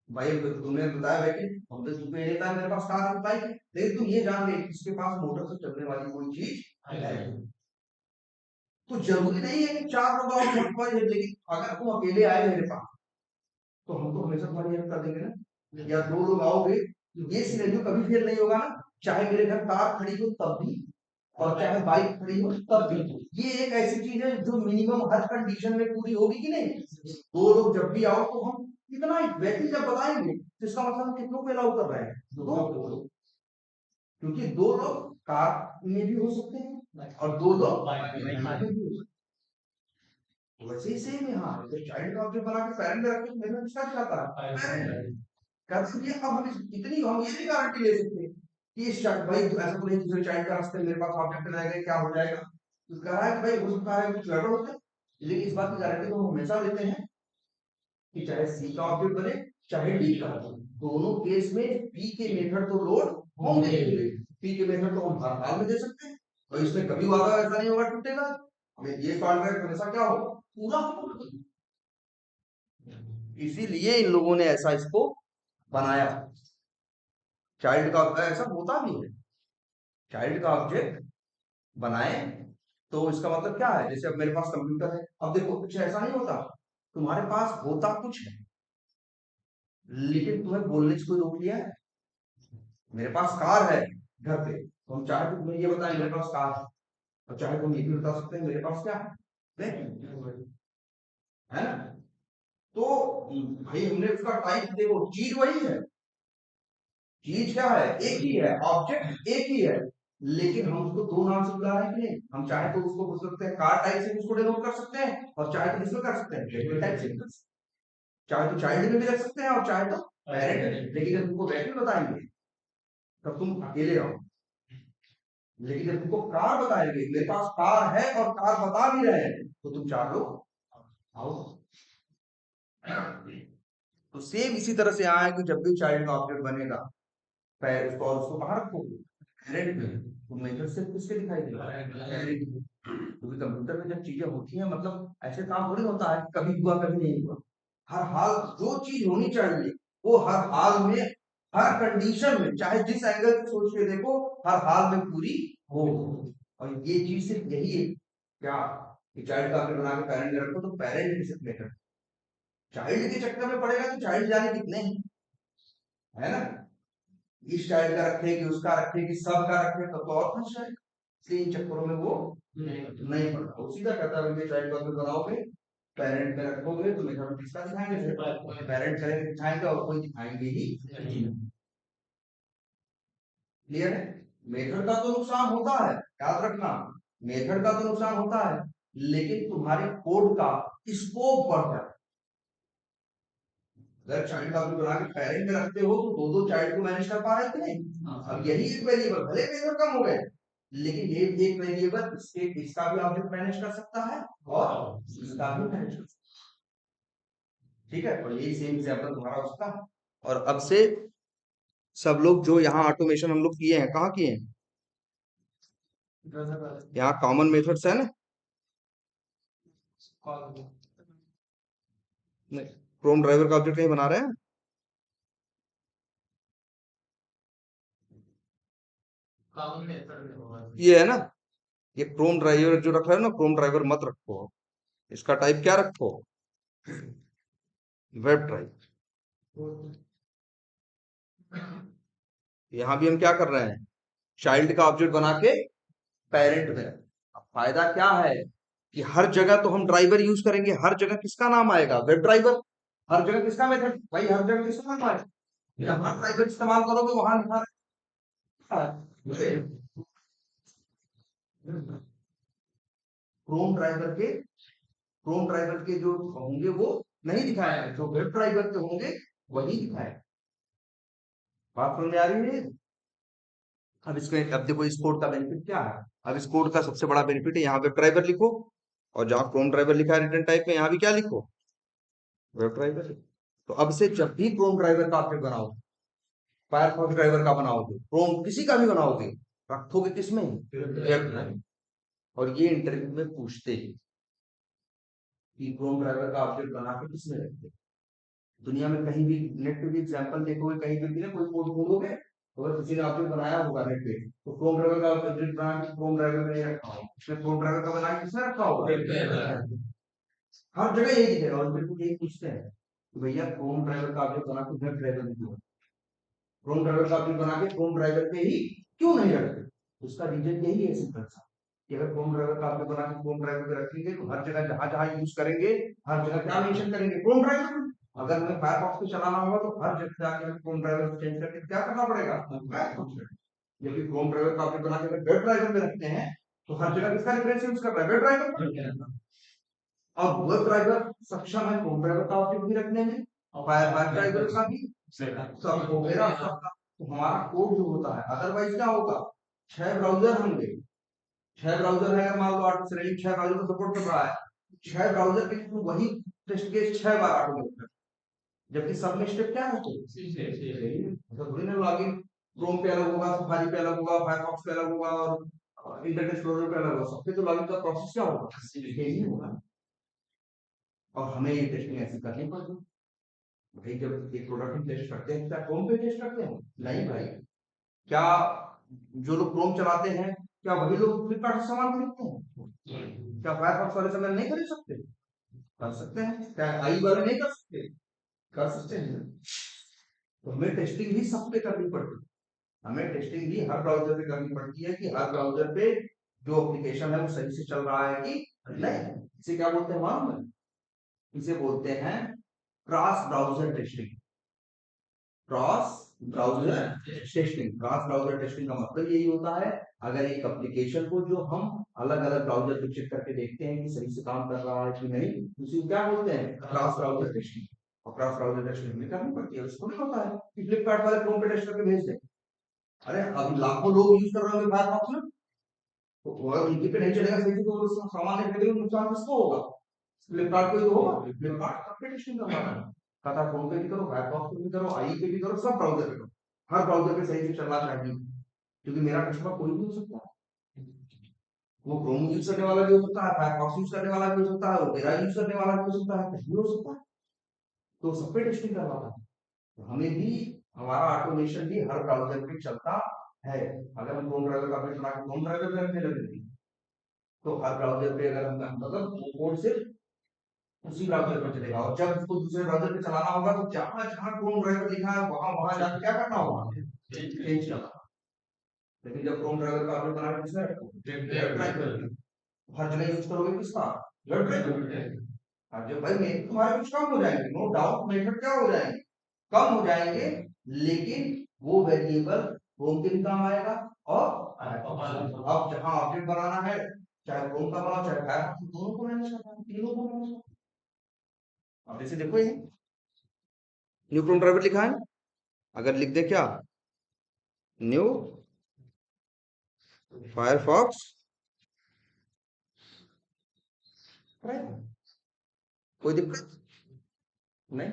भाई तुमने बताया है कि हम तो तुम्हें नहीं था मेरे पास कार है बाइक है, लेकिन तुम ये जान ले इसके पास मोटर से चलने वाली कोई चीज है, तो जरूरी नहीं है कि चार लोग आओ सब पर, लेकिन अगर तुम अकेले आए मेरे पास तो हम तो हमेशा तुम्हारी हेल्प कर देंगे ना, या दो लोग आओगे तो ये सिनेरियो कभी फेल नहीं होगा ना, चाहे मेरे घर कार खड़ी हो तब भी और चाहे बाइक खड़ी हो तब भी, ये एक ऐसी चीज है जो मिनिमम हर कंडीशन में पूरी होगी कि नहीं, दो लोग जब भी आओ तो हम कितना व्यक्ति जब बताएंगे तो इसका मतलब हम कितनों को अलाउ कर रहे हैं, दो लोग, क्योंकि दो लोग कार में भी हो सकते हैं और दो लोग बाइक में भी हो सकते हैं, वैसे ही सेम है, हाँ तो चाइल्ड का ऑब्जेक्ट बना के पेरेंट रख के मैंने उसका क्या करा, पेरेंट कर सकते हैं। अब हम इतनी हम ये भी गारंटी ले सकते हैं कि इस चाइल्ड भाई तो ऐसा तो नहीं दूसरे चाइल्ड का रास्ते मेरे पास ऑब्जेक्ट लाएगा क्या हो जाएगा, तो कह रहा है कि भाई हो सकता है कुछ गड़बड़ होता है, लेकिन इस बात की गारंटी तो हम हमेशा लेते हैं कि चाहे सी का ऑब्जेक्ट बने चाहे डी का, दोनों केस में पी के मेथड तो लोड होंगे ही होंगे। पी के मेथड तो हम हर हाल में दे सकते हैं और इसमें कभी वादा ऐसा नहीं होगा टूटेगा। हमें ये कॉन्ट्रैक्ट हमेशा क्या हो पूरा होगा। इसीलिए इन लोगों ने ऐसा इसको बनाया। चाइल्ड का ऐसा होता भी है, चाइल्ड का ऑब्जेक्ट बनाए तो इसका मतलब क्या है, जैसे अब मेरे पास कंप्यूटर है, अब देखो कुछ ऐसा नहीं होता, तुम्हारे पास होता कुछ है लेकिन तुम्हें बोलने से कोई रोक लिया है। मेरे पास कार है घर पे, तो हम चाहे तो तुम्हें ये बताएं मेरे पास कार है, और चाहे तुम ये भी बता सकते हैं मेरे पास क्या है, है ना। तो भाई हमने उसका टाइप देखो, चीज वही है, चीज क्या है एक ही है, ऑब्जेक्ट एक ही है, लेकिन हम उसको दो नाम से बुला रहे हैं कि नहीं। हम चाहे तो उसको बोल सकते हैं कार टाइप से भी उसको डिनोट कर सकते हैं, और चाहे तो इसमें कर सकते हैं वेक्टर टाइप से भी कर सकते हैं। चाहे तो चाइल्ड में भी रख सकते हैं और चाहे तो पेरेंट, लेकिन जब तुमको वेक्टर बताएंगे तब तुम अकेले रहो। लेकिन जब तुमको कार बताएंगे, मेरे पास कार है और कार बता भी रहे हैं, तो तुम चार लोग आओ। तो सेम इसी तरह से यहाँ है कि जब भी चाइल्ड का ऑब्जेक्ट बनेगा, पैर उसको और उसको कहाँ रखोगे, पेरेंट में। तो मेथड से किसके दिखाई देगा, पेरेंट में। क्योंकि कंप्यूटर में जब चीजें होती हैं, मतलब ऐसे काम थोड़ी होता है कभी हुआ कभी नहीं हुआ। हर हाल जो चीज होनी चाहिए वो हर हाल में, हर कंडीशन में, चाहे जिस एंगल से सोच के देखो, हर हाल में पूरी हो। और ये चीज सिर्फ यही है क्या, कि चाइल्ड का ऑब्जेक्ट बना के पेरेंट में रखो तो पेरेंट भी सिर्फ मेथड, चाइल्ड के चक्कर में पड़ेगा तो चाइल्ड जाने कितने हैं, है ना। इस चाइल्ड का रखे कि उसका रखे कि सब का रखे तो और फंस जाए, इसलिए इन चक्करों में वो नहीं पड़ता। वो सीधा कहता है चाइल्ड का ऑब्जेक्ट बनाओगे पेरेंट में रखोगे तो मेथड किसका दिखाएंगे, पेरेंट करेंगे दिखाएंगे और कोई दिखाएंगे ही नहीं। क्लियर है। मेथड का तो नुकसान होता है, याद रखना, मेथड का तो नुकसान होता है, लेकिन तुम्हारे कोड का स्कोप बढ़ता है। अगर चाइल्ड का बना के पेरेंट में रखते हो तो दो दो चाइल्ड को मैनेज कर पा रहे थे नहीं। अब यही एक वेरिएबल भले वेरिएबल कम हो गए, लेकिन ये एक वेरिएबल इसके इसका भी ऑब्जेक्ट मैनेज कर सकता है और इसका भी मैनेज कर सकता है। ठीक है, और यही सेम एग्जांपल तुम्हारा उसका। और अब से सब लोग जो यहाँ ऑटोमेशन हम लोग किए हैं, कहाँ किए हैं, यहाँ कॉमन मेथड्स है ना, नहीं क्रोम ड्राइवर का ऑब्जेक्ट कहीं बना रहे हैं, ये है ना, ये क्रोम ड्राइवर जो रख रहा है ना, क्रोम ड्राइवर मत रखो, इसका टाइप क्या रखो, वेब ड्राइव। यहाँ भी हम क्या कर रहे हैं, चाइल्ड का ऑब्जेक्ट बना के पेरेंट में। अब फायदा क्या है कि हर जगह तो हम ड्राइवर यूज करेंगे, हर जगह किसका नाम आएगा, वेब ड्राइवर। हर जगह किसका मेथड भाई, हर जगह किसका नाम आएगा, जहां ड्राइवर इस्तेमाल करोगे वहां लिखा रहेगा। क्रोम ड्राइवर के, क्रोम ड्राइवर के जो होंगे वो नहीं दिखाए, जो वेब ड्राइवर के होंगे वही दिखाए। बात समझ में आ रही है। अब इसके, अब देखो इस कोड का बेनिफिट क्या है, अब इस कोड का सबसे बड़ा बेनिफिट है यहाँ वेब ड्राइवर लिखो, और जहाँ क्रोम ड्राइवर लिखा है रिटर्न टाइप में, यहाँ भी क्या लिखो, वेब ड्राइवर। तो अब से जब भी क्रोम ड्राइवर का ऑब्जेक्ट बनाओ, फायरफॉक्स ड्राइवर का बनाओगे, क्रोम किसी का भी बनाओगे, रखोगे किसमें, वेब ड्राइवर। और ये इंटरव्यू में पूछते हैं कि क्रोम ड्राइवर का ऑब्जेक्ट बना के किसमें रखते, दुनिया में कहीं भी नेट पे भी एग्जांपल देखोगे, कहीं पे भी ना कोई कोड ढूंढोगे, अगर किसी ने ऑब्जेक्ट बनाया होगा नेट पे, तो क्रोम ड्राइवर का ऑब्जेक्ट बना के क्रोम ड्राइवर में रखा होगा, उसने क्रोम ड्राइवर का बना के किसमें रखा होगा, हर जगह यही दिखेगा। और बिल्कुल यही पूछते हैं कि भैया क्रोम ड्राइवर का ऑब्जेक्ट बना के वेब ड्राइवर में क्यों, क्रोम ड्राइवर का ऑब्जेक्ट बना के क्रोम ड्राइवर पे ही क्यों नहीं रखते। उसका रीजन यही है सिंपल सा, कि अगर क्रोम ड्राइवर का ऑब्जेक्ट बना के क्रोम ड्राइवर पे रखेंगे तो हर जगह जहां जहां यूज करेंगे, हर जगह क्या मेंशन करेंगे, क्रोम ड्राइवर। अगर हमें फायरफॉक्स पे चलाना होगा तो हर जगह जाके हमें क्रोम ड्राइवर को चेंज करके क्या करना पड़ेगा, फायरफॉक्स में। जबकि क्रोम ड्राइवर का ऑब्जेक्ट बना के वेब ड्राइवर में रखते हैं तो हर जगह किसका रेफरेंस यूज कर रहा है, वेब ड्राइवर। और वेब ड्राइवर सक्षम है क्रोम ड्राइवर का ऑब्जेक्ट भी रखने में और वेब ड्राइवर का भी, सब हो गया सबका। तो हमारा कोड जो होता है, अदरवाइज क्या होगा, 6 ब्राउजर होंगे, 6 ब्राउजर है, मान लो 8 से 6 ब्राउजर को सपोर्ट कर रहा है, 6 ब्राउजर के थ्रू वही टेस्ट केस 6 बार ऑटोमेट कर, जबकि सब में स्टेप क्या है तो ऐसा थोड़ी ना लॉगिन क्रोम पे अलग होगा, सफारी पे अलग होगा, फायरफॉक्स पे अलग होगा और इंटरनेट एक्सप्लोरर पे अलग होगा। सबके तो लॉगिन का प्रोसेस क्या होगा, यही होगा। और हमें ये टेस्टिंग ऐसी करनी पड़ती। भाई जब एक प्रोडक्ट हम टेस्ट करते हैं क्या क्रोम पे टेस्ट करते हैं? नहीं भाई। क्या जो लोग क्रोम चलाते हैं क्या वही लोग फ्लिपकार्ट से सामान खरीदते हैं? क्या फायरफॉक्स वाले सामान नहीं खरीद सकते? कर सकते हैं। क्या आई वाले नहीं कर सकते? कर सकते हैं। तो हमें टेस्टिंग भी सब पे करनी पड़ती है। हमें टेस्टिंग भी हर ब्राउजर पे करनी पड़ती है कि हर ब्राउजर पे जो एप्लीकेशन है वो सही से चल रहा है कि नहीं। इसे क्या बोलते हैं मालूम है? इसे बोलते हैं cross browser testing. Cross browser testing. Cross browser testing का मतलब यही होता है, अगर एक एप्लीकेशन को जो हम अलग अलग ब्राउजर पे चेक करके देखते हैं कि सही से काम कर रहा है कि नहीं, उसी को क्या बोलते हैं क्रॉस ब्राउजर टेस्टिंग। और क्रॉस ब्राउजर टेस्टिंग हमें करनी पड़ती है। उसको नहीं होता है कि फ्लिपकार्ट वाले क्रोम पे टेस्ट करके भेज दे। अरे अभी लाखों लोग यूज कर रहे होंगे फायरफॉक्स में, तो अगर उनके पे नहीं चलेगा सही से तो उसका सामान नहीं खरीदेंगे, नुकसान किसको होगा? फ्लिपकार्ट को ही तो होगा। फ्लिपकार्ट सब पे टेस्टिंग करवा रहा है। टाटा क्रोम पे भी करो, फायरफॉक्स पे भी करो, आई पे भी करो, सब ब्राउजर पे करो। हर ब्राउजर पे सही से चलना चाहिए, क्योंकि मेरा कस्टमर कोई भी हो सकता है। वो क्रोम यूज करने वाला भी हो सकता है, फायरफॉक्स यूज करने वाला भी हो सकता है, ओपेरा यूज करने वाला भी हो सकता है, कुछ भी हो सकता है। तो सब पे टेस्टिंग करवाना है। तो हमें भी हमारा ऑटोमेशन भी हर ब्राउजर पे चलता है। अगर हम क्रोम ब्राउजर का अपडेट बना के क्रोम ब्राउजर पे रखने लगे तो हर ब्राउजर पे अगर हम मतलब वो कोड सिर्फ उसी ब्राउजर पे चलेगा, और जब उसको दूसरे ब्राउजर पे चलाना होगा तो जहां जहां क्रोम ब्राउजर लिखा है वहां वहां जाके क्या करना होगा, चेंज करना। लेकिन जब क्रोम ब्राउजर का अपडेट बना के किसने रखो वेब ड्राइवर, हर जगह यूज करोगे किसका, वेब ड्राइवर। और जब भाई मेथड तुम्हारे कुछ कम हो जाएंगे, नो डाउट मेथड क्या हो जाएंगे, कम हो जाएंगे, लेकिन वो वेरिएबल क्रोम के भी काम आएगा। और अब जहां अपडेट बनाना है, चाहे क्रोम का बनाओ चाहे फायरफॉक्स, दोनों को मैनेज करना है, तीनों को मैनेज करना है। अब जैसे देखो ये न्यू क्रोम ड्राइवर लिखा है, अगर लिख दे क्या न्यू फायरफॉक्स, कोई दिक्कत नहीं।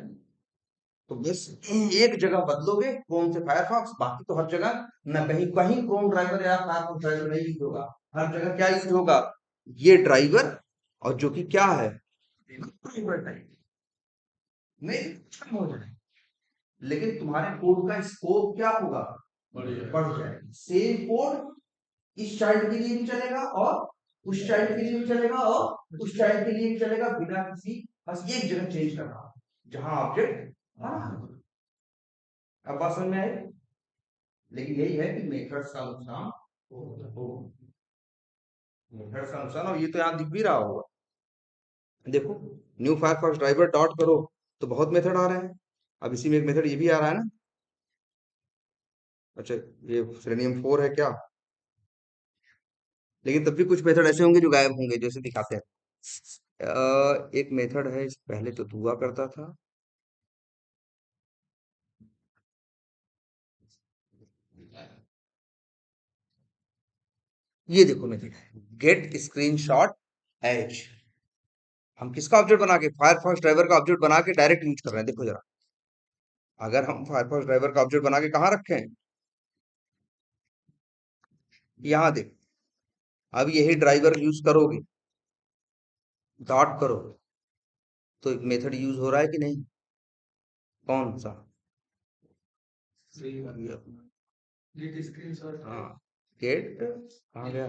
तो बस एक जगह बदलोगे क्रोम से फायरफॉक्स, बाकी तो हर जगह ना कहीं कहीं क्रोम ड्राइवर या फायरफॉक्स ड्राइवर नहीं यूज होगा। हर जगह क्या यूज होगा, ये ड्राइवर, और जो कि क्या है ड्राइवर टाइप में खत्म हो जाए। लेकिन तुम्हारे कोड का स्कोप क्या होगा, बढ़ जाएगा। सेम कोड इस चाइल्ड के लिए भी चलेगा और उस चाइल्ड के लिए भी चलेगा और उस चाइल्ड के लिए भी चलेगा, बिना किसी, बस एक जगह चेंज करना जहां ऑब्जेक्ट बना है। अब बात समझ में आई? लेकिन यही है कि मेथड्स का नुकसान हो, मेथड्स का नुकसान, और ये तो यहाँ दिख भी रहा होगा। देखो न्यू फायरफॉक्स ड्राइवर डॉट करो तो बहुत मेथड आ रहे हैं। अब इसी में एक मेथड ये भी आ रहा है ना। अच्छा, ये सेलेनियम 4 है क्या? लेकिन तब भी कुछ मेथड ऐसे होंगे जो गायब होंगे, जैसे दिखाते हैं। एक मेथड है, इस पहले तो हुआ करता था। ये देखो मेथड है गेट स्क्रीनशॉट एज। हम किसका ऑब्जेक्ट बना के, फायरफॉक्स ड्राइवर का ऑब्जेक्ट बना के डायरेक्ट यूज कर रहे हैं। देखो जरा, अगर हम फायरफॉक्स ड्राइवर का ऑब्जेक्ट बना के कहाँ रखे हैं, यहाँ देखो। अब यही ड्राइवर यूज करोगे, डॉट करो, तो एक मेथड यूज हो रहा है कि नहीं? कौन सा? ये अपना गेट स्क्रीनशॉट। हाँ, गेट कहाँ गया,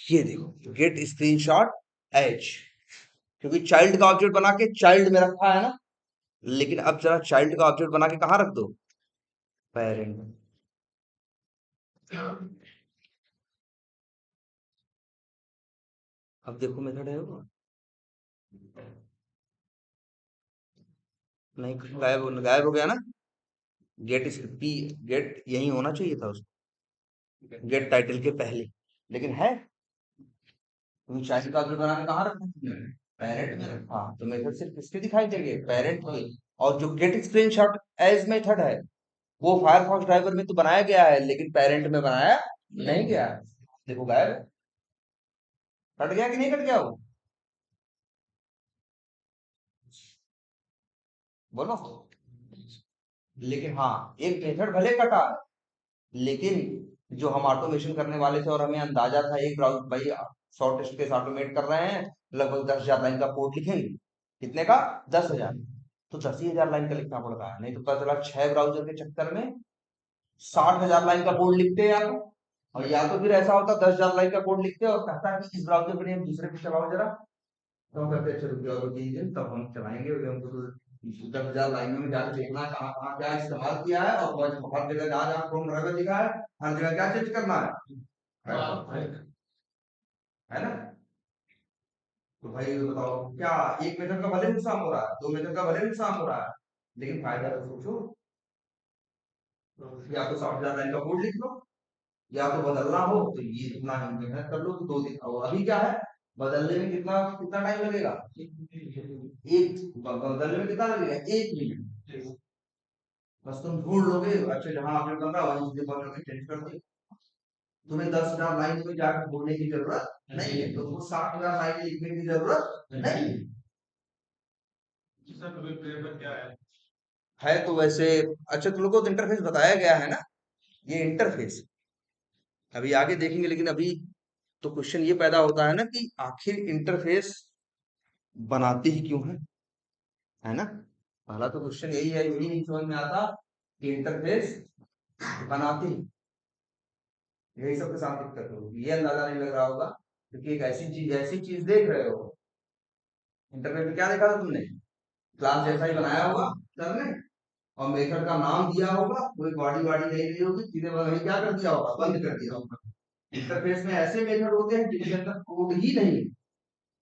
ये देखो गेट स्क्रीनशॉट एज। क्योंकि चाइल्ड का ऑब्जेक्ट बना के चाइल्ड में रखा है ना। लेकिन अब जरा चाइल्ड का ऑब्जेक्ट बना के कहाँ रख दो, पेरेंट। अब देखो मेथड है वो, नहीं गायब हो गया ना। गेट पी, गेट यही होना चाहिए था उसको, गेट टाइटल के पहले, लेकिन है तुम चाइल्ड का ऑब्जेक्ट बना के कहाँ रखा, पेरेंट में रखा। तो मेथड सिर्फ किसके दिखाई देंगे, पेरेंट के। और जो गेट स्क्रीनशॉट एज मेथड है वो फायरफॉक्स ड्राइवर में तो बनाया गया है, लेकिन पेरेंट में बनाया नहीं गया है। देखो गायब, कट गया कि नहीं कट गया वो। बोलो। लेकिन हाँ, एक मेथड भले कटा, लेकिन जो हम ऑटोमेशन करने वाले थे और हमें अंदाजा था एक ब्राउज भाई 100 टेस्ट केस ऑटोमेट कर रहे हैं, लगभग 10,000 लाइन का कोड लिखेंगे। कितने का? 10,000। तो 10,000 लाइन का लिखना पड़ता है, नहीं तो पता चला 6 ब्राउजर के चक्कर में 60,000 लाइन का कोड लिखते हैं या तो, और या तो फिर ऐसा होता 10,000 लाइन का कोड लिखते हैं और कहता है कि इस ब्राउजर पर नहीं, हम दूसरे पे चलाओ जरा। तो हम कहते हैं चलो रुकिए और 3 दिन, तब हम चलाएंगे, अभी हमको तो 10,000 लाइनों में जाकर देखना है कहाँ कहाँ क्या इस्तेमाल किया है, और हर जगह जहाँ जहाँ क्रोम ड्राइवर लिखा है हर जगह क्या चेंज करना है है ना। तो भाई ये बताओ क्या, एक मेथड का भले नुकसान हो रहा है, 2 मेथड का भले नुकसान हो रहा है, लेकिन फायदा तो सोचो। या तो 60,000 लाइन का कोड लिख लो, या तो बदलना हो तो ये इतना ही मेहनत कर लो कि 2 दिन। और अभी क्या है, बदलने में कितना कितना टाइम लगेगा? बदलने में कितना लगेगा? 1 मिनट। बस तुम ढूंढ लोगे, अच्छा जहां आपने बदला वहीं से बदल के चेंज कर दिया। तुम्हें 10,000 लाइन में जाकर ढूंढने की जरूरत नहीं है, तुमको 60,000 लाइन लिखने की जरूरत नहीं है। है तो वैसे, अच्छा तुम लोग को तो इंटरफेस बताया गया है ना, ये इंटरफेस अभी आगे देखेंगे, लेकिन अभी तो क्वेश्चन ये पैदा होता है ना कि आखिर इंटरफेस बनाते ही क्यों है ना। पहला तो क्वेश्चन यही है, यही नहीं समझ में आता कि इंटरफेस बनाते ही, यही सबके साथ दिक्कत होगी, ये अंदाजा नहीं लग रहा होगा, क्योंकि एक ऐसी चीज देख रहे हो। इंटरफेस में क्या देखा था तुमने? क्लास जैसा ही बनाया होगा सर ने, और मेथड का नाम दिया होगा, कोई बॉडी वॉडी नहीं दी होगी, सीधे वही क्या कर दिया होगा, बंद कर दिया होगा। इंटरफेस में ऐसे मेथड होते हैं जिनके अंदर कोड ही नहीं है।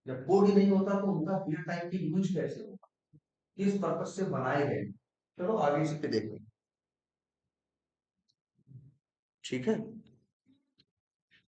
जब कोड ही नहीं होता तो उनका रियल टाइम की यूज कैसे होगा, किस पर्पज से बनाए गए। चलो आगे इसी पे देखते हैं। ठीक है।